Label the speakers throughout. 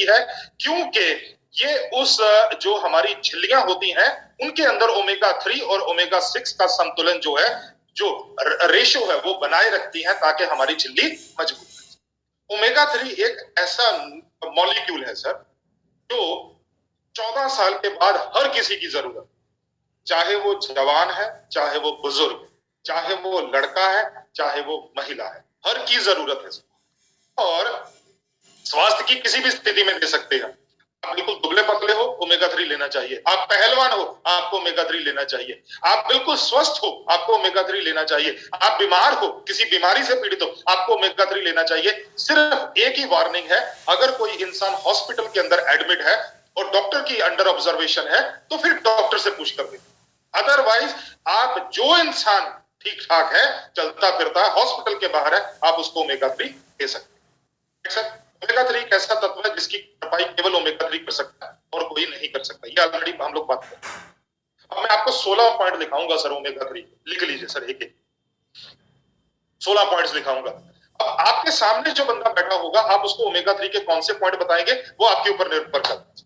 Speaker 1: है, क्योंकि ये उस जो हमारी झिल्लियां होती हैं उनके अंदर ओमेगा 3 और ओमेगा 6 का संतुलन जो है, जो रेशो है वो बनाए रखती है ताकि हमारी झिल्ली मजबूत है। ओमेगा 3 एक ऐसा मॉलिक्यूल है सर जो 14 साल के बाद हर किसी की जरूरत, चाहे वो जवान है, चाहे वो बुजुर्ग, चाहे वो लड़का है, चाहे वो महिला है, हर की जरूरत है। और स्वास्थ्य की किसी भी स्थिति में दे सकते हैं। आप बिल्कुल दुबले पतले हो, ओमेगा 3 लेना चाहिए। आप पहलवान हो, आपको ओमेगा 3 लेना चाहिए। आप बिल्कुल स्वस्थ हो, आपको ओमेगा 3 लेना चाहिए। आप बीमार हो, किसी बीमारी से पीड़ित हो, आपको ओमेगा 3 लेना चाहिए। सिर्फ एक ही वार्निंग है, अगर कोई इंसान हॉस्पिटल के अंदर एडमिट है और डॉक्टर की अंडर ऑब्जर्वेशन है तो फिर डॉक्टर से पूछ कर दे। अदरवाइज आप जो इंसान ठीक ठाक है, चलता फिरता है, हॉस्पिटल के बाहर है, आप उसको ओमेगा 3 दे सकते हैं। ओमेगा 3 एक ऐसा तत्व है जिसकी भरपाई केवल ओमेगा 3 कर सकता है और कोई नहीं कर सकता। ये ऑलरेडी हम लोग बात कर रहे हैं। अब मैं आपको 16 पॉइंट दिखाऊंगा सर ओमेगा 3, लिख लीजिए सर, एक 16 पॉइंट्स दिखाऊंगा। अब आपके सामने जो बंदा बैठा होगा, आप उसको ओमेगा 3 के कौन से पॉइंट बताएंगे वो आपके ऊपर निर्भर करता है।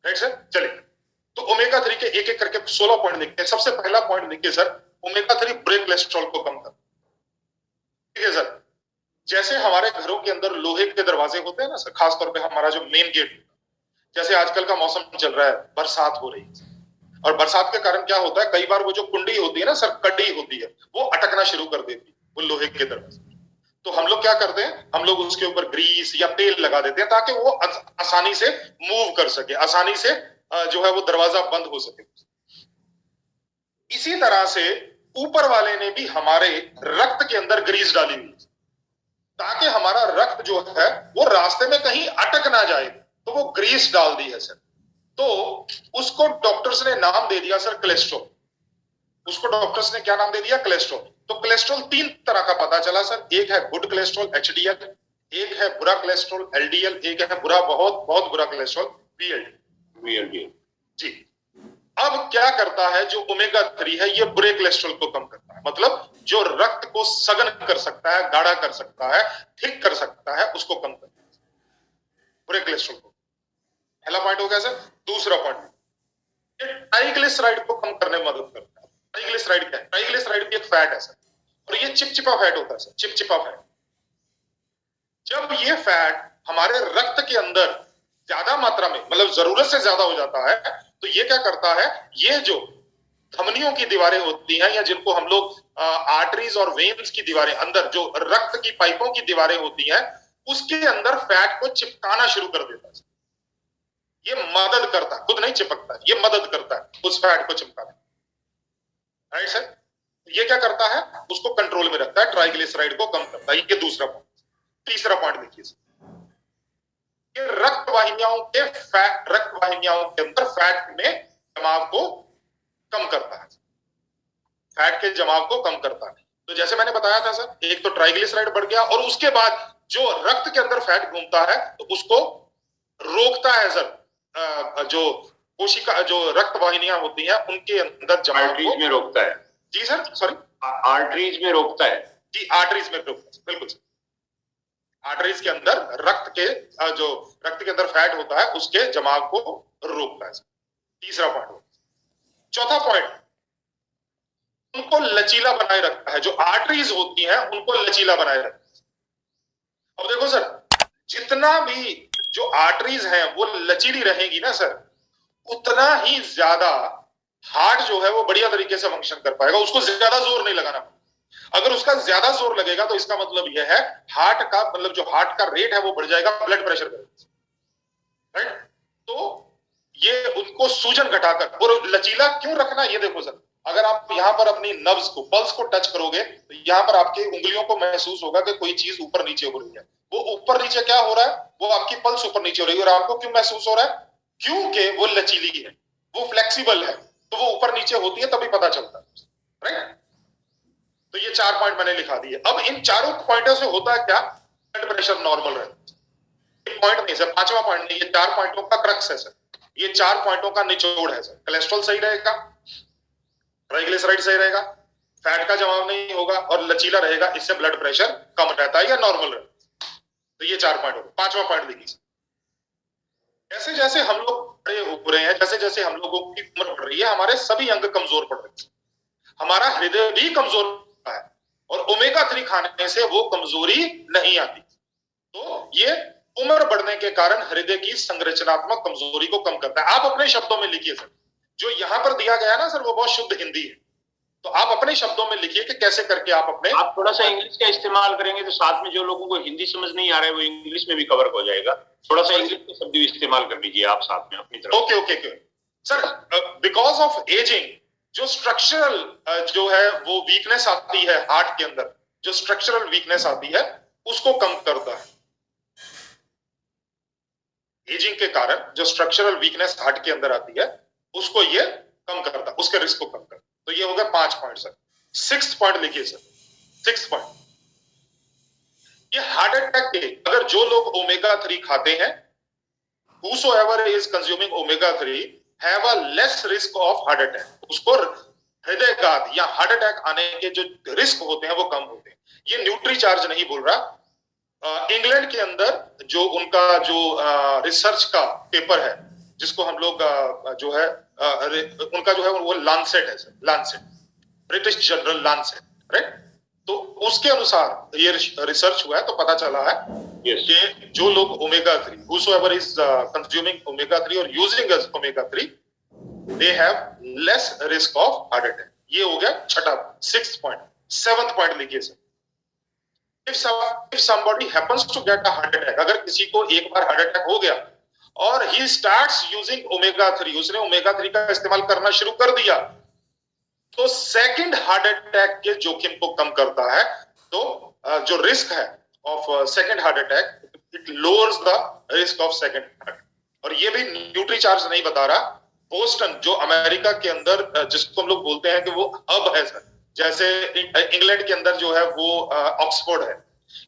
Speaker 1: राइट सर, चलिए तो ओमेगा 3 के एक एक करके 16 पॉइंट लिखते हैं। सबसे पहला पॉइंट लिखिए सर, ओमेगा 3 बुरे कोलेस्ट्रॉल को कम करता है। ठीक है सर, जैसे हमारे घरों के अंदर लोहे के दरवाजे होते हैं ना सर, खासतौर पे हमारा जो मेन गेट, जैसे आजकल का मौसम चल रहा है, बरसात हो रही है, और बरसात के कारण क्या होता है, कई बार वो जो कुंडी होती है ना सर, कड़ी होती है, वो अटकना शुरू कर देती है वो लोहे के दरवाजे। तो हम लोग क्या करते हैं, हम लोग उसके ऊपर ग्रीस या तेल लगा देते हैं ताकि वो आसानी से मूव कर सके, आसानी से जो है वो दरवाजा बंद हो सके। इसी तरह से ऊपर वाले ने भी हमारे रक्त के अंदर ग्रीस डाली हुई ताकि हमारा रक्त जो है वो रास्ते में कहीं अटक ना जाए, तो वो ग्रीस डाल दी है सर। तो उसको डॉक्टर्स ने नाम दे दिया सर कोलेस्ट्रॉल। उसको डॉक्टर्स ने क्या नाम दे दिया, कोलेस्ट्रॉल। तो कोलेस्ट्रॉल 3 तरह का पता चला सर, एक है गुड कोलेस्ट्रॉल एचडीएल, एक है बुरा कोलेस्ट्रॉल एलडीएल, एक है बुरा बहुत बहुत बुरा कोलेस्ट्रॉल वीएलडीएल। जी, अब क्या करता है जो ओमेगा 3 है, ये बुरे कोलेस्ट्रॉल को कम करता है, मतलब जो रक्त को सघन कर सकता है, गाढ़ा कर सकता है, थिक कर सकता है, उसको कम करता है, बुरे कोलेस्ट्रॉल को। पहला पॉइंट हो गया सर। दूसरा पॉइंट, ये ट्राइग्लिसराइड को कम करने में मदद करता है। ट्राइग्लिसराइड क्या है? ट्राइग्लिसराइड भी एक फैट है सर, और ये चिपचिपा फैट होता है सर, चिपचिपा फैट। जब ये फैट हमारे रक्त के अंदर ज्यादा मात्रा में, मतलब जरूरत से ज्यादा हो जाता है, तो ये क्या करता है, ये जो धमनियों की दीवारें होती हैं, या जिनको हम लोग आर्टरीज और वेन्स की दीवारें, अंदर जो रक्त की पाइपों की दीवारें होती हैं, उसके अंदर फैट को चिपकाना शुरू कर देता है। ये मदद करता है, खुद नहीं चिपकता, ये मदद करता है उस फैट को चिपकाने। राइट सर, ये क्या करता है, उसको कंट्रोल में रखता है, ट्राइग्लिसराइड को कम करता है। ये दूसरा पॉइंट। तीसरा पॉइंट देखिए, ये रक्त वाहिनियों के अंदर फैट में जमाव को कम करता है, फैट के जमाव को कम करता है। तो जैसे मैंने बताया था सर, एक तो ट्राइग्लिसराइड बढ़ गया, और उसके बाद जो रक्त के अंदर फैट घूमता है तो उसको रोकता है सर, जो कोशिका, जो रक्त वाहिनियां होती हैं उनके अंदर जमाव को में रोकता है। जी सर, सॉरी, आर्टरीज में रोकता है। जी, आर्टरीज में रोकता है, बिल्कुल सर। आर्टरीज के अंदर रक्त के अंदर फैट होता है, उसके जमाव को रोकता है। तीसरा पॉइंट। चौथा पॉइंट, उनको लचीला बनाए रखता है, जो आर्टरीज होती हैं उनको लचीला बनाए रखता है। अब देखो सर, जितना भी जो आर्टरीज हैं वो लचीली रहेगी ना सर, उतना ही ज्यादा हार्ट जो है वो बढ़िया तरीके से फंक्शन कर पाएगा। उसको ज्यादा जोर नहीं लगाना। अगर उसका ज्यादा जोर लगेगा तो इसका मतलब यह है, हार्ट का मतलब जो हार्ट का रेट है वो बढ़ जाएगा, ब्लड प्रेशर बढ़ेगा। राइट, तो ये उनको सूजन घटाकर, और लचीला क्यों रखना, ये देखो सर, अगर आप यहां पर अपनी नब्ज को, पल्स को टच करोगे तो यहां पर आपके उंगलियों को महसूस होगा कि कोई चीज ऊपर नीचे हो रही है। वो ऊपर नीचे क्या हो रहा है, वो आपकी पल्स ऊपर नीचे हो रही है। और आपको क्यों महसूस हो रहा है, क्योंकि वो लचीली है, वो फ्लेक्सिबल है, तो वो ऊपर नीचे होती है तभी पता चलता है। राइट, तो ये 4 पॉइंट मैंने लिखा दिए। अब इन चारों पॉइंटों से होता है क्या, ब्लड प्रेशर नॉर्मल रहता है। पॉइंट नहीं सर, 5वां पॉइंट नहीं, ये 4 पॉइंटों का क्रक्स है सर, ये 4 पॉइंटों का निचोड़ है सर। कोलेस्ट्रॉल सही रहेगा, ट्राइग्लिसराइड सही रहेगा, फैट का जमाव नहीं होगा, और लचीला रहेगा, इससे ब्लड प्रेशर कम रहता है या नॉर्मल रहता है। तो ये 4 पॉइंट हो गए। 5वां पॉइंट देखिए, जैसे जैसे हम लोग बड़े हो रहे हैं, जैसे जैसे हम लोगों की उम्र बढ़ रही है, हमारे सभी अंग कमजोर पड़ रहे हैं, हमारा हृदय भी कमजोर है, और ओमेगा 3 खाने से वो कमजोरी नहीं आती। तो ये उम्र बढ़ने के कारण हृदय की संरचनात्मक कमजोरी को कम करता है। आप अपने शब्दों में लिखिए सर, जो यहां पर दिया गया ना सर, वो बहुत शुद्ध हिंदी है, तो आप अपने शब्दों में लिखिए कि कैसे करके आप अपने,
Speaker 2: आप थोड़ा सा इंग्लिश का इस्तेमाल करेंगे तो साथ में जो लोगों को हिंदी समझ नहीं आ रहा है वो इंग्लिश में भी कवर हो जाएगा। थोड़ा सा इंग्लिश के शब्द भी इस्तेमाल कर लीजिए आप साथ में अपनी तरफ।
Speaker 1: Okay okay sir, because of ageing जो स्ट्रक्चरल जो है वो वीकनेस आती है हार्ट के अंदर, जो स्ट्रक्चरल वीकनेस आती है उसको कम करता है। एजिंग के कारण जो स्ट्रक्चरल वीकनेस हार्ट के अंदर आती है उसको ये कम करता है, उसके रिस्क को कम करता है। तो ये हो गया 5 पॉइंट सर। 6th पॉइंट लिखिए सर, 6th पॉइंट, ये हार्ट अटैक के अगर जो लोग ओमेगा 3 खाते हैं, whosoever is consuming omega 3 have a less risk of heart attack, उसको हृदयघात या हार्ट अटैक आने के जो रिस्क होते हैं वो कम होते हैं। ये न्यूट्री चार्ज नहीं बोल रहा, इंग्लैंड के अंदर जो उनका जो रिसर्च का पेपर है, जिसको हम लोग जो है उनका जो है वो लांसेट है sir, Lancet, British journal Lancet, right. तो उसके अनुसार ये रिसर्च हुआ है, तो पता चला है कि जो लोग omega 3, whosoever is consuming omega 3 और using as omega 3, they have less risk of heart attack। ये हो गया छठा, 6th पॉइंट। 7th पॉइंट लिखिए sir, if somebody happens to get a heart attack, अगर किसी को एक बार हार्ट अटैक हो गया और he starts using omega 3, उसने ओमेगा 3 का इस्तेमाल करना शुरू कर दिया, तो सेकंड हार्ट अटैक के जोखिम को कम करता है। तो जो रिस्क है of second heart attack, it lowers the risk of second heart. और ये भी न्यूट्री चार्ज नहीं बता रहा, बोस्टन जो अमेरिका के अंदर जिसको हम लोग बोलते हैं कि वो हब है सर, जैसे इंग्लैंड के अंदर जो है वो ऑक्सफोर्ड है,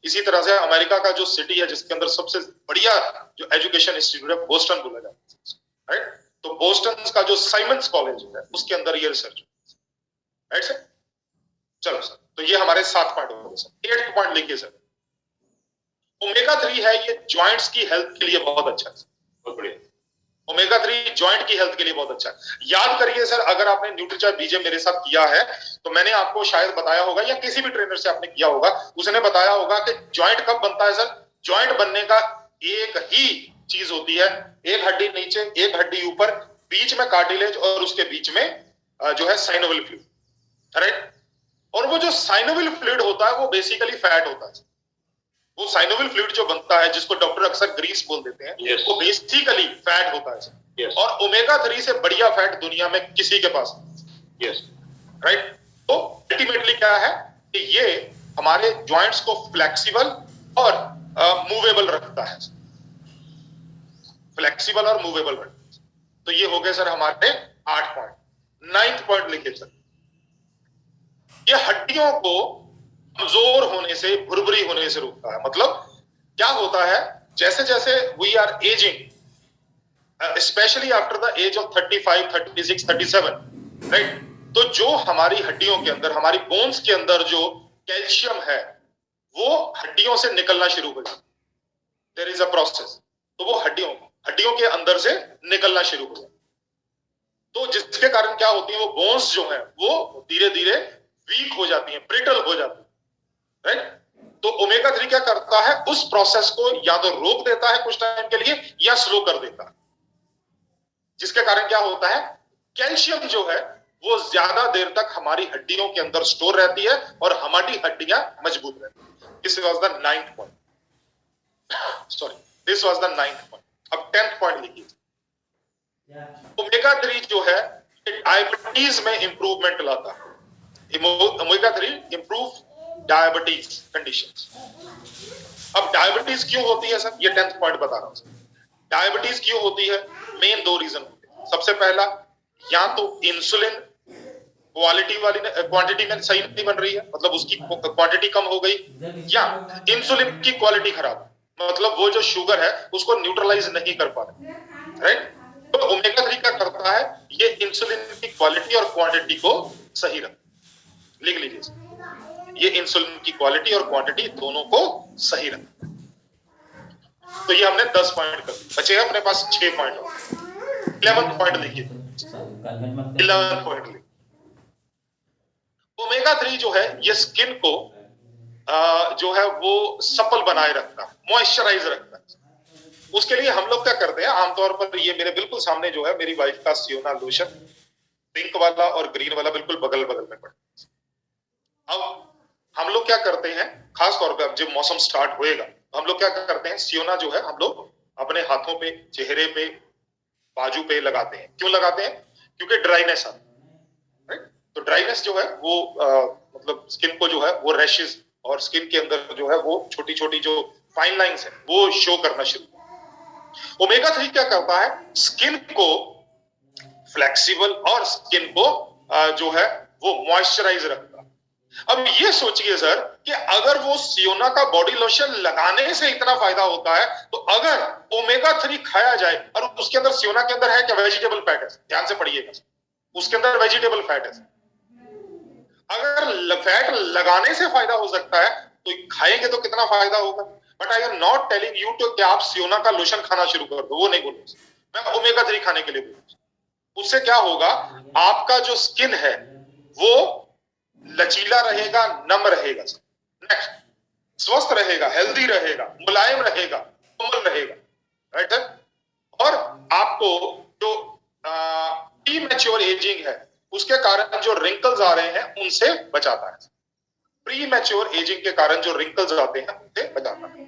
Speaker 1: इसी तरह से अमेरिका का जो सिटी है जिसके अंदर सबसे बढ़िया जो एजुकेशन इंस्टीट्यूट है, बोस्टन बोला जाता है, राइट। तो बोस्टन का जो साइमंस कॉलेज है उसके अंदर ये रिसर्च, राइट सर। चलो सर, तो ये हमारे 7 पॉइंट हो गए सर। 8th पॉइंट लिखिए सर, ओमेगा 3 है ये जॉइंट्स की हेल्थ के लिए बहुत अच्छा है, बहुत बढ़िया। ओमेगा 3 जॉइंट की हेल्थ के लिए बहुत अच्छा है। याद करिए सर, अगर आपने न्यूट्रीचार्ज बीजे मेरे साथ किया है तो मैंने आपको शायद बताया होगा या किसी भी ट्रेनर से आपने किया होगा, उसने बताया होगा कि जॉइंट कब बनता है सर। जॉइंट बनने का एक ही चीज होती है, एक हड्डी नीचे एक हड्डी ऊपर, बीच में कार्टिलेज और उसके बीच में जो है साइनोवियल फ्लूइड, राइट। और वो जो साइनोवियल फ्लूइड होता है वो बेसिकली फैट होता है। वो साइनोवियल फ्लूइड जो बनता है जिसको डॉक्टर अक्सर ग्रीस बोल देते हैं, yes, वो बेसिकली फैट होता है, yes, और ओमेगा 3 से बढ़िया फैट दुनिया में किसी के पास, yes, राइट। तो अल्टीमेटली क्या है कि ये हमारे जॉइंट्स को फ्लेक्सिबल और मूवेबल रखता है, फ्लेक्सिबल और मूवेबल रखता है। तो ये हो गए सर हमारे 8 पॉइंट। 9th पॉइंट लिखिए सर, ये हड्डियों को कमजोर होने से, भुरभुरी होने से रोकता है। मतलब क्या होता है, जैसे जैसे we are ageing, specially after the age of 35, 36, 37, right, तो जो हमारी हड्डियों के अंदर, हमारी बोन्स के अंदर जो कैल्शियम है वो हड्डियों से निकलना शुरू हो जाता है। देयर इज अ प्रोसेस, तो वो हड्डियों के अंदर से निकलना शुरू हो जाता है। तो जिसके कारण क्या होती है, वो बोन्स जो है वो धीरे धीरे वीक हो जाती है, ब्रिटल हो जाती है, राइट। तो ओमेगा 3 क्या करता है, उस प्रोसेस को या तो रोक देता है कुछ टाइम के लिए या स्लो कर देता है, जिसके कारण क्या होता है, कैल्शियम जो है वो ज्यादा देर तक हमारी हड्डियों के अंदर स्टोर रहती है और हमारी हड्डियां मजबूत रहती है। This was the 9th point, sorry, this was the 9th point. अब 10th पॉइंट लिखिए, ओमेगा 3 जो है डायबिटीज में इंप्रूवमेंट लाता है। Omega 3 improve diabetes conditions. अब डायबिटीज क्यों होती है सर, ये 10th पॉइंट बता रहा हूं। डायबिटीज क्यों होती है, मेन 2 रीजन होते हैं। सबसे पहला, या तो इंसुलिन क्वांटिटी में सही नहीं बन रही है, मतलब उसकी क्वांटिटी कम हो गई, या इंसुलिन की क्वालिटी खराब, मतलब वो जो शुगर है उसको न्यूट्रलाइज नहीं कर पा रहे, राइट। तो ओमेगा 3 क्या करता है, ये इंसुलिन की क्वालिटी और क्वांटिटी को सही रखता। लिख लीजिए, ये इंसुलिन की क्वालिटी और क्वांटिटी दोनों को सही रखता है। तो ये हमने 10 पॉइंट कर दिए, बचे अपने पास 6 पॉइंट। 11 पॉइंट लिखिए, 11 पॉइंट लिखिए। ओमेगा 3 जो है ये स्किन को जो है वो सपल बनाए रखता है, मॉइस्चराइज रखता है। उसके लिए हम लोग क्या करते हैं आमतौर पर, ये मेरे बिल्कुल सामने जो है मेरी वाइफ का सियोना लोशन, पिंक वाला और ग्रीन वाला बिल्कुल बगल बगल में पड़ा। अब हम लोग क्या करते हैं, खास तौर पे अब जब मौसम स्टार्ट होएगा हम लोग क्या करते हैं, सियोना जो है हम लोग अपने हाथों पे, चेहरे पे, बाजू पे लगाते हैं। क्यों लगाते हैं? क्योंकि ड्राइनेस आती है, राइट? तो ड्राइनेस जो है वो मतलब स्किन को जो है वो रैशेस और स्किन के अंदर जो है वो छोटी छोटी जो फाइन लाइंस है वो शो करना शुरू। ओमेगा 3 क्या करता है, स्किन को फ्लेक्सिबल और स्किन को जो है वो मॉइस्चराइज रखता है। अब ये सोचिए सर कि अगर वो सियोना का बॉडी लोशन लगाने से इतना फायदा होता है, तो अगर ओमेगा 3 खाया जाए, और उसके अंदर सियोना के अंदर है क्या, वेजिटेबल फैट है, ध्यान से पढ़िएगा, उसके अंदर वेजिटेबल फैट है। अगर फैट लगाने से फायदा हो सकता है तो खाएंगे तो कितना फायदा होगा। But I am not telling you to कि आप सियोना का लोशन खाना शुरू कर दो, वो नहीं बोलूंगा मैं, ओमेगा 3 खाने के लिए बोलूंगा। उससे क्या होगा, आपका जो स्किन है वो लचीला रहेगा, नम रहेगा, नेक्स्ट स्वस्थ रहेगा, हेल्दी रहेगा, मुलायम रहेगा, कोमल रहेगा, राइट है। और आपको जो प्री मैच्योर एजिंग है उसके कारण जो रिंकल्स आ रहे हैं उनसे बचाता है। प्री मैच्योर एजिंग के कारण जो रिंकल्स आते हैं उनसे बचाता है।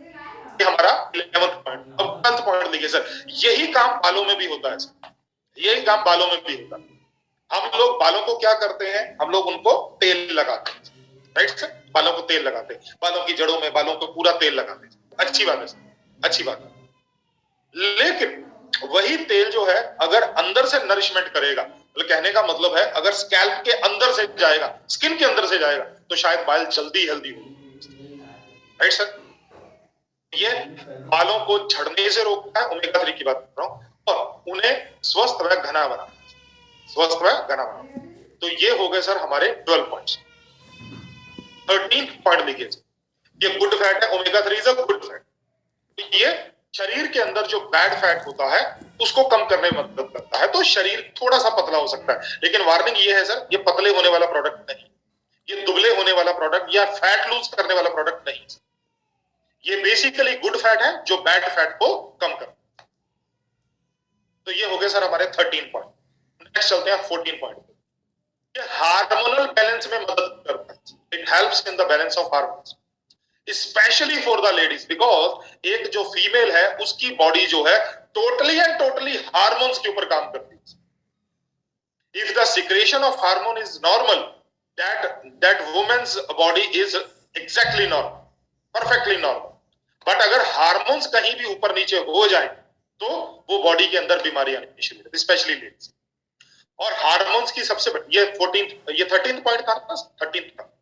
Speaker 1: ये हमारा 11th पॉइंट। अब 12th पॉइंट देखिए सर, यही काम बालों में भी होता है सर, यही काम बालों में भी होता है। हम लोग बालों को क्या करते हैं, हम लोग उनको तेल लगाते हैं, राइट सर, बालों को तेल लगाते हैं, बालों की जड़ों में बालों को पूरा तेल लगाते हैं, अच्छी बात है सर, अच्छी बात है। लेकिन वही तेल जो है अगर अंदर से नरिशमेंट करेगा, तो कहने का मतलब है अगर स्कैल्प के अंदर से जाएगा, स्किन के अंदर से जाएगा, तो शायद बाल जल्दी हेल्दी हो, राइट सर। ये बालों को झड़ने से रोकता है, ओमेगा 3 की बात कर रहा हूं, और उन्हें स्वस्थ व घना बनाता है, स्वस्थ व घना बनाता है। तो ये हो गए सर हमारे 12 पॉइंट्स। 13th पॉइंट लिखिए, ये गुड फैट है, omega 3 is a good fat. तो ये शरीर के अंदर जो बैड फैट होता है उसको कम करने में मदद करता है, तो शरीर थोड़ा सा पतला हो सकता है। लेकिन वार्निंग ये है सर, ये पतले होने वाला प्रोडक्ट नहीं, ये दुबले होने वाला प्रोडक्ट या फैट लूज करने वाला प्रोडक्ट नहीं, ये बेसिकली गुड फैट है जो बैड फैट को कम करता है। तो ये हो गए सर हमारे 13 पॉइंट। नेक्स्ट चलते हैं 14 पॉइंट। ये हार्मोनल बैलेंस में मदद करता है, it helps in the balance of hormones, specially for the ladies, because एक जो फीमेल है उसकी बॉडी जो है टोटली एंड टोटली हार्मोन्स के ऊपर काम करती है। If the secretion of hormone is normal, that women's body is exactly normal, perfectly normal. But अगर हार्मोन्स कहीं भी ऊपर नीचे हो जाए तो वो बॉडी के अंदर बीमारी आनी शुरू होती है, स्पेशली लेडीज। और हार्मोन्स की सबसे ये 13th पॉइंट था ना, 13th था,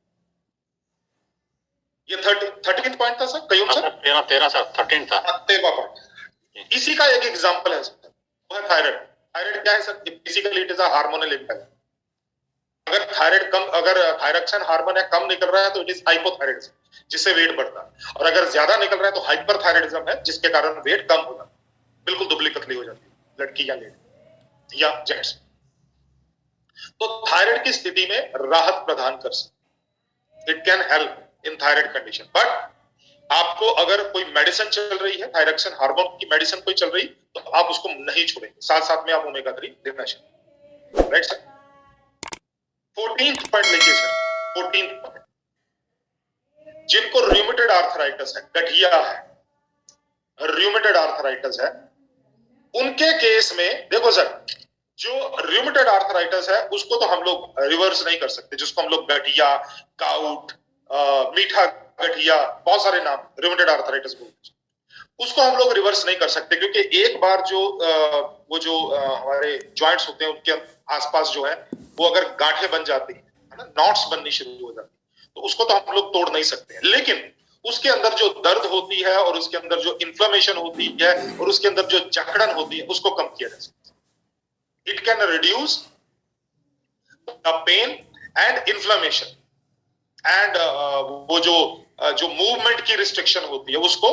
Speaker 1: ये 13th पॉइंट था सर, कयूम सर?
Speaker 2: 13 सर, 13 था।
Speaker 1: 13वां पॉइंट। इसी का एक एग्जांपल है सर, वो है थायराइड। थायराइड क्या है sir? Basically it is a hormonal imbalance. अगर थायराइड कम, अगर थायरॉक्सिन हार्मोन है कम निकल रहा है तो इट इज हाइपोथायराइडिज्म, जिससे वेट बढ़ता है। और अगर ज्यादा निकल रहा है तो हाइपरथायराइडिज्म है, जिसके कारण वेट कम हो जाता है, बिल्कुल दुबली पतली हो जाती है लड़की या लेडी या जेंट्स। तो थायराइड की स्थिति में राहत प्रदान कर सकते, it can help in thyroid condition. But आपको अगर कोई मेडिसिन चल रही है, थायरॉक्सिन हार्मोन की मेडिसिन कोई चल रही, तो आप उसको नहीं छोड़ेंगे, साथ साथ में आप ओमेगा 3 लेना चाहिए, राइट सर। 14th पॉइंट लिखिए सर, 14th पॉइंट। जिनको रूमेटॉइड आर्थराइटिस है, गठिया है, रूमेटॉइड आर्थराइटिस है, उनके केस में देखो सर, जो रूमेटॉइड आर्थराइटिस है उसको तो हम लोग रिवर्स नहीं कर सकते, जिसको हम लोग गठिया, गाउट, मीठा गठिया, बहुत सारे नाम रूमेटॉइड आर्थराइटिस बोलते हैं, उसको हम लोग रिवर्स नहीं कर सकते। क्योंकि एक बार जो वो जो हमारे जॉइंट्स होते हैं उनके आसपास जो है वो अगर गांठें बन जाती है ना, नॉट्स बननी शुरू हो जाती है, तो उसको तो हम लोग तोड़ नहीं सकते। लेकिन उसके अंदर जो दर्द होती है और उसके अंदर जो इन्फ्लेमेशन होती है और उसके अंदर जो जकड़न होती है उसको कम किया जा सकता है। It can reduce the pain and inflammation and वो जो मूवमेंट की रिस्ट्रिक्शन होती है उसको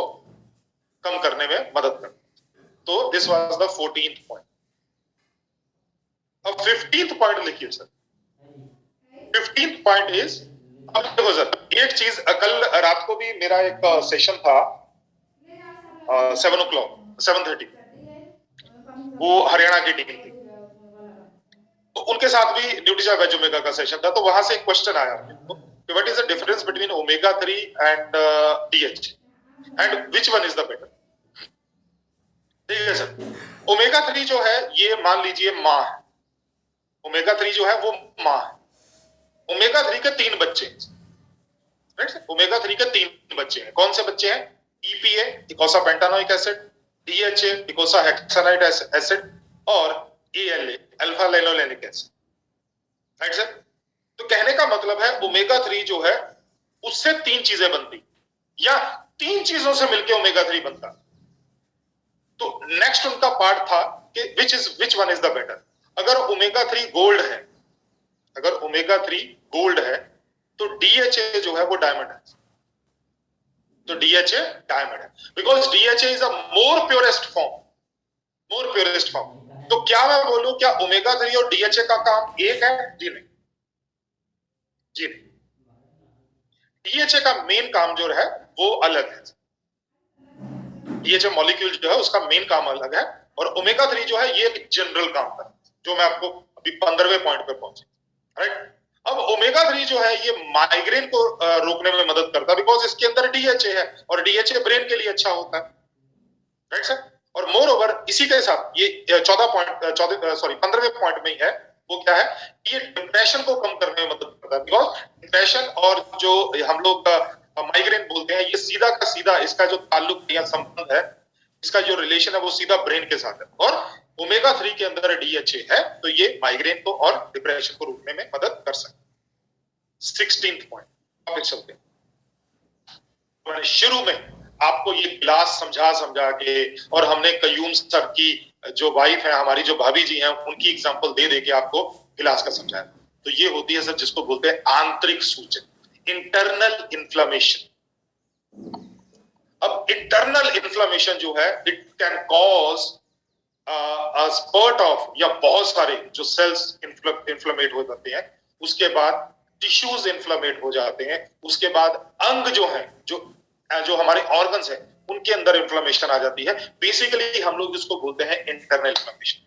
Speaker 1: कम करने में मदद करता है। तो this was the 14th point. अब 15th पॉइंट लिखिए सर। 15th पॉइंट इज, अब देखो सर एक चीज, कल रात को भी मेरा एक सेशन था 7:30, वो हरियाणा की टीम थी, तो उनके साथ भी न्यूट्रिजा वेज ओमेगा का सेशन था। तो वहां से एक क्वेश्चन आया कि what is the difference between omega 3 and DH and which one is the better. ठीक है सर, ओमेगा 3 जो है ये मान लीजिए माँ है, ओमेगा 3 जो है वो माँ है। ओमेगा 3 के 3 बच्चे हैं, राइट सर, ओमेगा 3 के 3 बच्चे हैं। कौन से बच्चे हैं? EPA इकोसापेंटानोइक एसिड, DHA इकोसाहेक्सानाइड एसिड, और ALA alpha linolenic acid, right sir. तो कहने का मतलब है ओमेगा 3 जो है उससे 3 चीजें बनती, या 3 चीजों से मिलकर ओमेगा 3 बनता। तो नेक्स्ट उनका पार्ट था कि which one is the better. अगर ओमेगा 3 गोल्ड है, अगर ओमेगा 3 गोल्ड है तो DHA जो है वो डायमंड है। तो DHA डायमंड है, because DHA is a more purest form, more purest form. तो क्या मैं बोलूं, क्या ओमेगा 3 और DHA का काम एक है? जी नहीं, जी नहीं। DHA का मेन काम जो है वो अलग है। DHA मॉलिक्यूल जो है उसका मेन काम अलग है, और ओमेगा 3 जो है ये एक जनरल काम है, जो मैं आपको अभी 15वें पॉइंट पे पहुंचे, राइट। अब ओमेगा 3 जो है ये माइग्रेन को रोकने में मदद करता है, बिकॉज इसके अंदर DHA है, और DHA ब्रेन के लिए अच्छा होता है, राइट सर। और मोर ओवर इसी के साथ ये 15वें पॉइंट में ही है, वो क्या है, ये डिप्रेशन को कम करने में मदद करता है, बिकॉज डिप्रेशन और जो हम लोग माइग्रेन बोलते हैं, ये सीधा का सीधा इसका जो ताल्लुक या संबंध है, इसका जो रिलेशन है वो सीधा ब्रेन के साथ है, और ओमेगा 3 के अंदर DHA है, तो ये माइग्रेन को और डिप्रेशन को रोकने में मदद कर सकता है। 16th पॉइंट टॉपिक चलते हैं। मैंने शुरू में आपको ये क्लास समझा के, और हमने कयूम सर की जो वाइफ है, हमारी जो भाभी जी हैं, उनकी एग्जांपल दे दे के आपको क्लास का समझाया। तो ये होती है सर जिसको बोलते हैं आंतरिक सूजन, इंटरनल इन्फ्लेमेशन। अब इंटरनल इन्फ्लेमेशन जो है, it can cause a spurt of, या बहुत सारे जो सेल्स इन्फ्लेमेट हो जाते हैं, उसके बाद टिश्यूज इन्फ्लेमेट हो जाते हैं, उसके बाद अंग जो है, जो हमारे ऑर्गन्स हैं, उनके अंदर इन्फ्लेमेशन आ जाती है। बेसिकली हम लोग इसको बोलते हैं इंटरनल इन्फ्लेमेशन।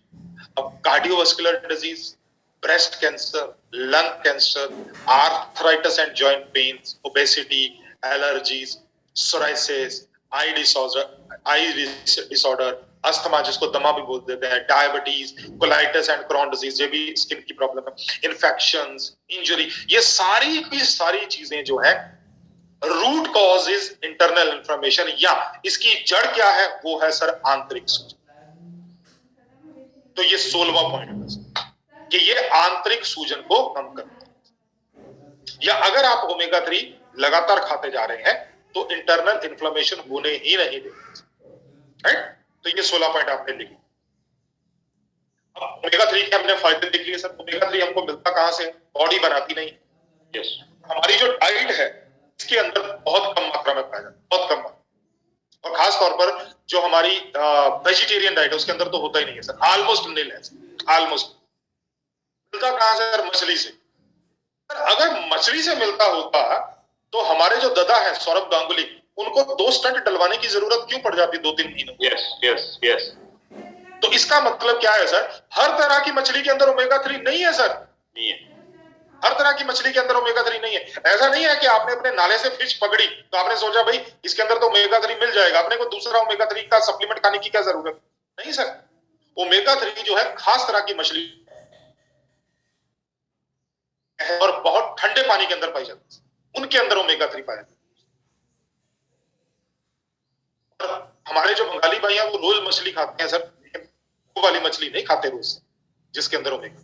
Speaker 1: अब cardiovascular disease, breast cancer, lung cancer, arthritis and joint pains, obesity, allergies, psoriasis, eye disorder, asthma जिसको दमा भी बोल देते हैं, diabetes, colitis and Crohn disease, ये भी स्किन की प्रॉब्लम है, इन्फेक्शंस, इंजरी, ये सारी की सारी चीजें जो है root cause is internal inflammation, या इसकी जड़ क्या है, वो है सर आंतरिक सूजन। तो ये 16वां पॉइंट है कि ये आंतरिक सूजन को कम करता है। या अगर आप ओमेगा 3 लगातार खाते जा रहे हैं तो इंटरनल इन्फ्लेमेशन होने ही नहीं देते, राइट। तो ये 16 पॉइंट आपने लिखे। अब ओमेगा 3 के हमने फायदे देख लिए सर। ओमेगा 3 हमको मिलता कहां से? बॉडी बनाती नहीं, यस। हमारी जो डाइट है इसके अंदर बहुत कम मात्रा में पाया जाता है, बहुत कम, और खास तौर पर जो हमारी वेजिटेरियन डाइट है उसके अंदर तो होता ही नहीं है सर, ऑलमोस्ट नील है, ऑलमोस्ट। मिलता कहां से सर? मछली से। अगर मछली से मिलता होता तो हमारे जो दादा है सौरभ गांगुली, उनको 2 स्टंट डलवाने की जरूरत क्यों पड़ जाती 2-3 महीनों?
Speaker 2: Yes yes yes.
Speaker 1: तो इसका मतलब क्या है सर? हर तरह की मछली के अंदर ओमेगा 3 नहीं है सर,
Speaker 2: नहीं है।
Speaker 1: हर तरह की मछली के अंदर ओमेगा 3 नहीं है। ऐसा नहीं है कि आपने अपने नाले से फिश पकड़ी तो आपने सोचा भाई इसके अंदर तो ओमेगा 3 मिल जाएगा, अपने को दूसरा ओमेगा 3 का सप्लीमेंट खाने की क्या जरूरत? नहीं सर, ओमेगा 3 जो है खास तरह की मछली है, और बहुत ठंडे पानी के अंदर पाई जाती है, उनके अंदर ओमेगा 3 पाया जाता है। और हमारे जो बंगाली भाई हैं वो रोज मछली खाते हैं सर, वो वाली मछली नहीं खाते रोज जिसके अंदर ओमेगा।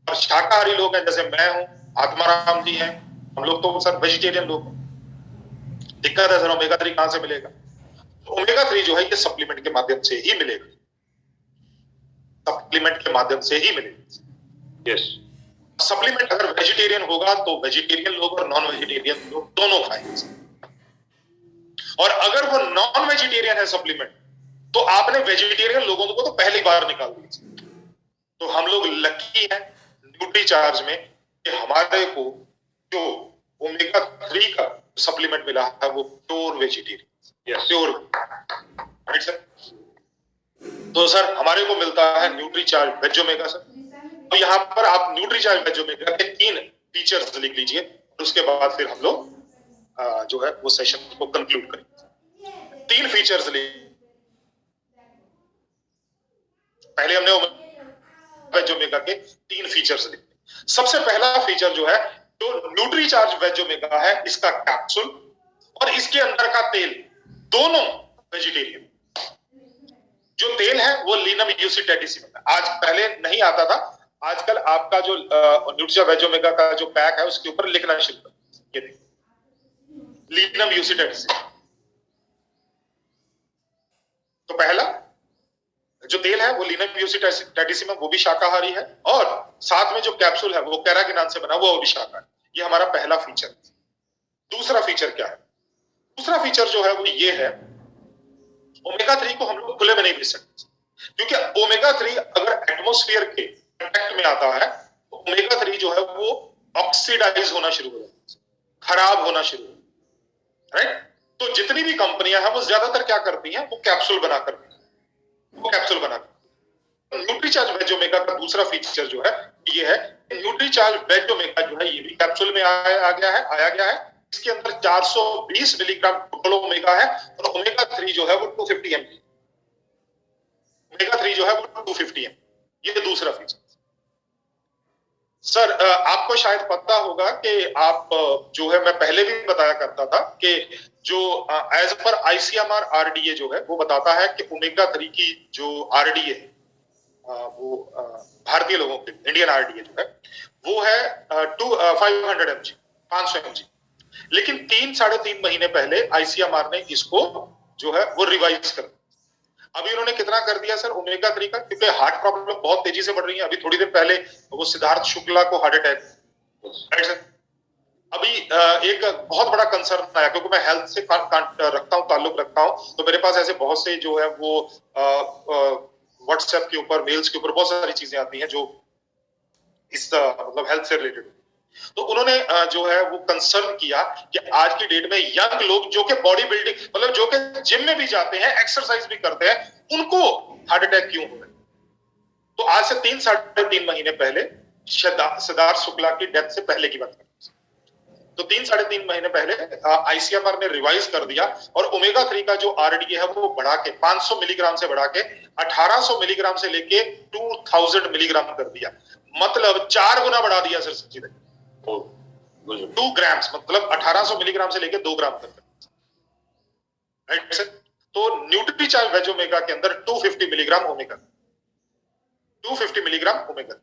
Speaker 1: और शाकाहारी लोग हैं, जैसे मैं हूं, आत्माराम जी हैं, हम लोग तो सर वेजिटेरियन लोग। दिक्कत है सर ओमेगा 3 कहां से मिलेगा? ओमेगा 3 जो है ये सप्लीमेंट के माध्यम से ही मिलेगा, सप्लीमेंट के माध्यम से ही मिलेगा, यस। सप्लीमेंट अगर वेजिटेरियन होगा तो वेजिटेरियन लोग और नॉन वेजिटेरियन लोग दोनों खाएंगे। और अगर वो नॉन वेजिटेरियन है सप्लीमेंट, तो आपने वेजिटेरियन लोगों को तो पहली बार निकाल दिया। तो हम लोग लकी हैं न्यूट्री चार्ज में कि हमारे को जो ओमेगा 3 का सप्लीमेंट मिला है वो pure vegetarian, pure, right sir. तो सर हमारे को मिलता है Nutricharge Veg Omega sir. तो यहाँ पर आप न्यूट्री चार्ज वेज ओमेगा के 3 फीचर्स लिख लीजिए, उसके बाद फिर हम लोग जो है वो सेशन को कंक्लूड करेंगे। 3 फीचर्स ले, पहले हमने वेज ओमेगा के 3 फीचर्स लिखे। सबसे पहला फीचर जो है, जो न्यूट्री चार्ज वेज ओमेगा है, इसका कैप्सूल और इसके अंदर का तेल दोनों वेजिटेरियन। जो तेल है वो लीनम यूसीटेटिसिम है, आज पहले नहीं आता था, आजकल आपका जो न्यूट्री चार्ज वेज ओमेगा का जो पैक है उसके ऊपर लिखना शुरू कर, ये देखिए लीनम यूसीटेटिसिम। तो पहला जो तेल है वो लीनम यूसीटेटिसिम, वो भी शाकाहारी है, और साथ में जो कैप्सूल है वो कैरागिनान से बना, वो भी शाकाहारी। ये हमारा पहला फीचर। दूसरा फीचर क्या है? दूसरा फीचर जो है वो ये है, ओमेगा 3 को हम लोग खुले में नहीं पी सकते, क्योंकि ओमेगा 3 अगर एटमॉस्फेयर के कांटेक्ट में आता है तो ओमेगा 3 जो है वो ऑक्सीडाइज होना शुरू हो जाता है, खराब होना शुरू हो जाता है, राइट। तो जितनी भी कंपनियां हैं वो ज्यादातर क्या करती हैं, वो कैप्सूल बनाकर न्यूट्री चार्ज वेज ओमेगा का दूसरा फीचर जो है ये है, न्यूट्री चार्ज वेज ओमेगा जो है ये भी कैप्सूल में आया गया है। इसके अंदर 420 मिलीग्राम टोटल ओमेगा है, और ओमेगा 3 जो है वो 250 mg, ओमेगा 3 जो है वो 250 mg। ये दूसरा फीचर। सर आपको शायद पता होगा कि आप जो है, मैं पहले भी बताया करता था कि जो एज पर आईसीएमआर आरडीए जो है वो बताता है कि ओमेगा 3 की जो आरडीए है वो भारतीय लोगों के, इंडियन आरडीए जो है वो है 500 mg, 500 mg। लेकिन 3-3.5 महीने पहले आईसीएमआर ने इसको जो है वो रिवाइज कर, अभी उन्होंने कितना कर दिया सर ओमेगा 3 का, क्योंकि हार्ट प्रॉब्लम बहुत तेजी से बढ़ रही है। अभी थोड़ी देर पहले वो सिद्धार्थ शुक्ला को हार्ट अटैक, राइट सर। अभी एक बहुत बड़ा कंसर्न आया, क्योंकि मैं हेल्थ से ताल्लुक रखता हूं, तो मेरे पास ऐसे बहुत से जो है वो व्हाट्सएप के ऊपर, मेल्स के ऊपर बहुत सारी चीजें आती हैं जो इस मतलब हेल्थ से रिलेटेड। तो उन्होंने जो है वो कंसर्न किया कि आज की डेट में यंग लोग जो कि बॉडी बिल्डिंग, मतलब जो कि जिम में भी जाते हैं, एक्सरसाइज भी करते हैं, उनको हार्ट अटैक क्यों हो रहे हैं। तो आज से 3-3.5 महीने पहले, सिद्धार्थ शुक्ला की डेथ से पहले की बात, तो 3-3.5 महीने पहले आईसीएमआर ने रिवाइज कर दिया, और ओमेगा 3 का जो आरडीए है वो बढ़ा के 500 मिलीग्राम से बढ़ा के 1800 मिलीग्राम से लेके 2000 मिलीग्राम कर दिया। मतलब 4 गुना बढ़ा दिया सर, सच्ची 2 ग्राम्स, मतलब 1800 मिलीग्राम से लेके 2 ग्राम तक, राइट सर। तो न्यूट्री चार्ज वेज ओमेगा के अंदर 250 milligram omega, 250 milligram omega,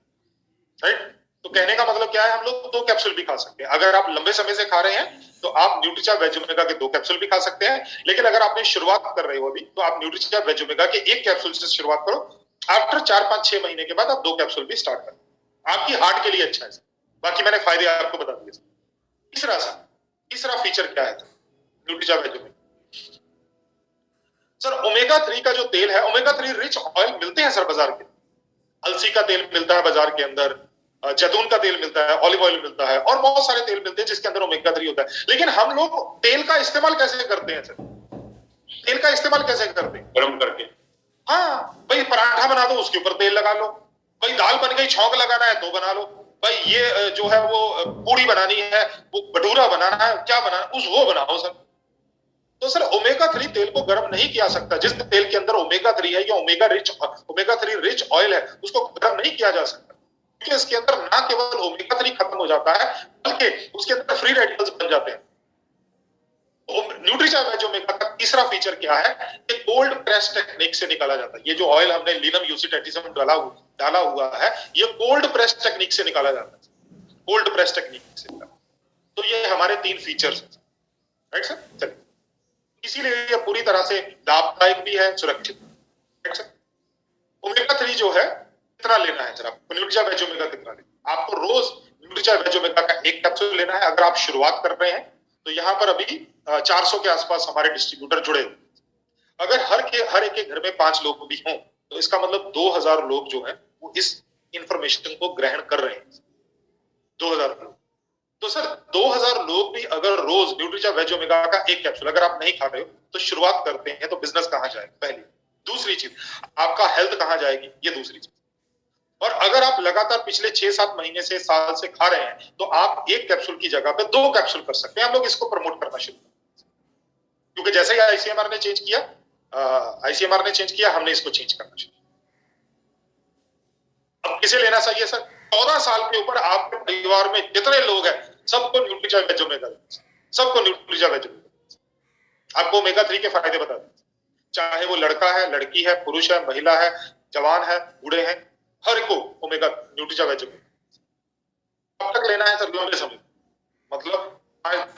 Speaker 1: right. तो कहने का मतलब क्या है, हम लोग 2 कैप्सूल भी खा सकते हैं। अगर आप लंबे समय से खा रहे हैं तो आप न्यूट्री चार्ज वेज ओमेगा के 2 कैप्सूल भी खा सकते हैं, लेकिन अगर आपने शुरुआत कर रहे हो अभी, तो आप न्यूट्री चार्ज वेज ओमेगा के 1 कैप्सूल से शुरुआत करो। आफ्टर 4-5-6 महीने के बाद आप 2 कैप्सूल भी स्टार्ट करें, आपकी हार्ट के लिए अच्छा है। बाकी मैंने फायदे आपको बता दिए। तीसरा फीचर क्या है Nutricharge Veg Omega? Sir omega 3 का जो तेल है, ओमेगा 3 रिच ऑयल मिलते हैं सर बाजार के, अलसी का तेल मिलता है बाजार के अंदर, जैतून का तेल मिलता है, ऑलिव ऑयल मिलता है, और बहुत सारे तेल मिलते हैं जिसके अंदर ओमेगा 3 होता है। लेकिन हम लोग तेल का इस्तेमाल कैसे करते हैं सर? तेल का इस्तेमाल कैसे करते हैं?
Speaker 2: गर्म करके।
Speaker 1: हाँ भाई, पराठा बना दो उसके ऊपर तेल लगा लो, भाई दाल बन गई, छौंक लगाना है तो बना लो, भाई ये जो है वो पूड़ी बनानी है, वो भटूरा बनाना है, क्या बनाना वो बनाओ सर। तो सर ओमेगा 3 तेल को गर्म नहीं किया सकता, जिस तेल के अंदर ओमेगा 3 है या ओमेगा 3 रिच ऑयल है, उसको गर्म नहीं किया जा सकता, क्योंकि इसके अंदर ना केवल ओमेगा 3 खत्म हो जाता है, बल्कि उसके अंदर फ्री रेडिकल्स बन जाते हैं। न्यूट्री चार्ज वेज ओमेगा का तीसरा फीचर क्या है कि कोल्ड प्रेस टेक्निक से निकाला जाता है। ये जो ऑयल हमने लीनम यूसीटेटिसिम डाला हुआ है, ये कोल्ड प्रेस टेक्निक से निकाला जाता है, कोल्ड प्रेस टेक्निक से। तो ये हमारे 3 फीचर्स, राइट सर। चलिए, इसीलिए ये पूरी तरह से लाभदायक भी है, सुरक्षित, राइट सर। ओमेगा 3 जो है कितना लेना है सर आपको? न्यूट्री चार्ज वेज ओमेगा कितना लेना है आपको? रोज न्यूट्री चार्ज वेज ओमेगा का 1 कैप्सूल लेना है। अगर आप शुरुआत कर रहे हैं तो तो यहाँ पर अभी 400 के आसपास हमारे डिस्ट्रीब्यूटर जुड़े हुए। अगर हर एक के घर में 5 लोग भी हों तो इसका मतलब 2000 लोग जो हैं वो इस इंफॉर्मेशन को ग्रहण कर रहे हैं। 2000 लोग, तो सर 2000 लोग भी अगर रोज न्यूट्रिचा वेज ओमेगा का एक कैप्सूल अगर आप नहीं खा रहे हो तो शुरुआत करते हैं तो बिजनेस कहां जाएगा, पहली। दूसरी चीज, आपका हेल्थ कहां जाएगी, ये दूसरी चीज। और अगर आप लगातार पिछले 6-7 महीने से, साल से खा रहे हैं तो आप एक कैप्सूल की जगह पे 2 कैप्सूल कर सकते हैं। हम लोग इसको प्रमोट करना शुरू करें, क्योंकि जैसे ही आईसीएमआर ने चेंज किया, हमने इसको चेंज करना शुरू। अब किसे लेना चाहिए सर? 14 साल के ऊपर आपके परिवार में जितने लोग हैं सबको न्यूट्रिचा वेज ओमेगा, सबको न्यूट्रिचा वेज ओमेगा। आपको ओमेगा 3 के फायदे बता दें, चाहे वो लड़का है, लड़की है, पुरुष है, महिला है, जवान है, बूढ़े हैं, हर को ओमेगा न्यूट्रिचा वेज ओमेगा। कब तक लेना है सर? लंबे समय, मतलब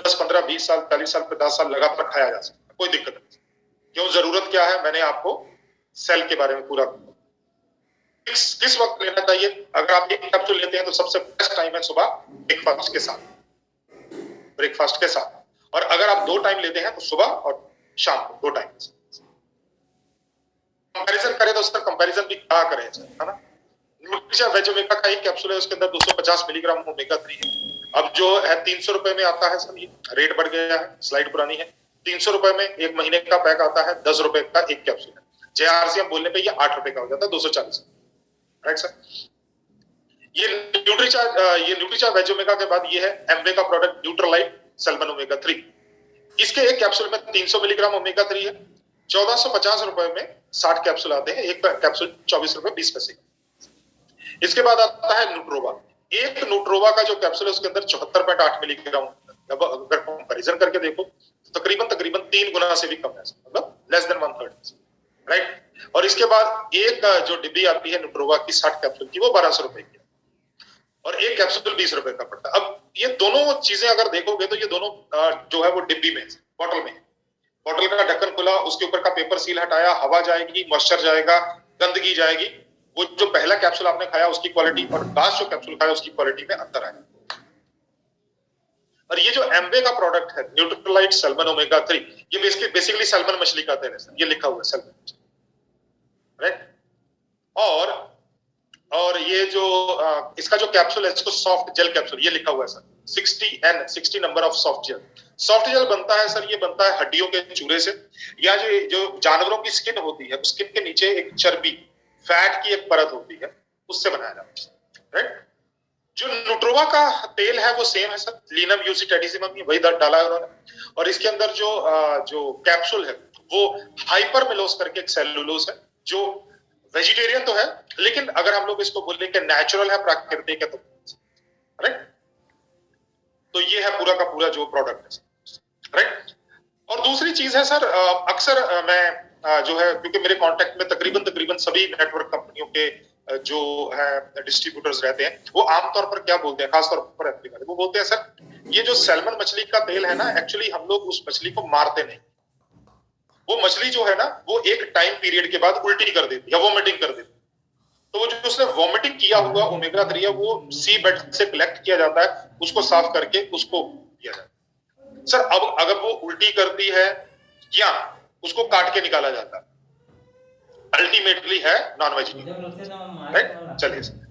Speaker 1: 10, 15, 20 साल, 40 साल, 50 साल लगातार खाया जा सकता है, कोई दिक्कत नहीं। क्यों, जरूरत क्या है, मैंने आपको सेल के बारे में पूरा किस वक्त लेना चाहिए। अगर आप एक कैप्सूल लेते हैं तो सबसे बेस्ट टाइम है सुबह ब्रेकफास्ट के साथ। और अगर आप 2 टाइम लेते हैं तो सुबह और शाम को 2 टाइम। कंपैरिजन करें तो उसका कंपैरिजन भी क्या करें सर, है ना। न्यूट्रिचा वेज ओमेगा का एक कैप्सूल है, उसके अंदर 250 मिलीग्राम ओमेगा 3 है। अब जो है 300 रुपए में आता है सर, ये रेट बढ़ गया है, स्लाइड पुरानी है। 300 रुपए में 1 महीने का पैक आता है, 10 रुपए का एक कैप्सूल है। जेआरसीएम बोलने पे ये 8 रुपए का हो जाता है, 240, राइट सर। ये न्यूट्रिचा वेज ओमेगा के बाद ये है एम्वे का प्रोडक्ट न्यूट्रलाइट सल्मन ओमेगा 3। इसके एक कैप्सूल में 300 मिलीग्राम ओमेगा 3 है। 1450 रुपए में 60 कैप्सूल आते हैं, एक कैप्सूल 24 रुपए 20 पैसे। इसके बाद आता है न्यूट्रोवा। एक न्यूट्रोवा का जो कैप्सूल है उसके अंदर 74.8 मिलीग्राम। अगर कंपैरिजन करके देखो तो तकरीबन 3 गुना से भी कम है, मतलब लेस देन 1/3, राइट। और इसके बाद एक जो डिब्बी आती है न्यूट्रोवा की 60 कैप्सूल की, वो 1200 रुपए की, और एक कैप्सूल 20 रुपए का पड़ता है। अब ये दोनों चीजें अगर देखोगे तो ये दोनों जो है वो डिब्बी में, बॉटल में, बॉटल का ढक्कन खुला, उसके ऊपर का पेपर सील हटाया, हवा जाएगी, मॉइस्चर जाएगा, गंदगी जाएगी। वो जो पहला कैप्सूल आपने खाया उसकी क्वालिटी और लास्ट जो कैप्सूल खाया उसकी क्वालिटी में अंतर आएगा। और ये जो एम्वे का प्रोडक्ट है न्यूट्रलाइट सल्मन ओमेगा 3, ये बेसिकली सल्मन मछली का तेल है, ये लिखा हुआ है सल्मन, राइट। और ये जो इसका जो कैप्सूल है इसको सॉफ्ट जेल कैप्सूल, ये लिखा हुआ है sir 60 number of soft gel. Soft gel बनता है सर, ये बनता है हड्डियों के चूरे से, या जो जानवरों की स्किन होती है, स्किन के नीचे एक चर्बी, फैट की एक परत होती है, उससे बनाया जाता है, राइट। जो न्यूट्रोवा का तेल है वो सेम है सर, लीनम यूसिटेडिसिमम, वही डाला है उन्होंने। और इसके अंदर जो कैप्सूल है वो हाइपरमिलोस करके एक सेलुलोज है, जो वेजिटेरियन तो है लेकिन अगर हम लोग इसको बोले कि नेचुरल है, प्राकृतिक है, तो राइट। तो ये है पूरा का पूरा जो प्रोडक्ट है, राइट। और दूसरी चीज है सर, अक्सर मैं जो है, क्योंकि मेरे कांटेक्ट में तकरीबन सभी नेटवर्क कंपनियों के जो है डिस्ट्रीब्यूटर्स रहते हैं, वो आमतौर पर क्या बोलते हैं, खासतौर पर अफ्रीका में, वो बोलते हैं सर ये जो सैल्मन मछली का तेल है ना, एक्चुअली हम लोग उस मछली को मारते नहीं, वो मछली जो है ना वो एक टाइम पीरियड के बाद उल्टी कर देती है, वॉमिटिंग कर देती है। तो वो जो उसने वॉमिटिंग किया हुआ ओमेगा 3 है वो सी बेड से कलेक्ट किया जाता है, उसको साफ करके उसको दिया जाता है सर। अब अगर वो उल्टी करती है या उसको काट के निकाला जाता है, अल्टीमेटली है नॉन वेजिटेरियन, राइट। चलिए सर।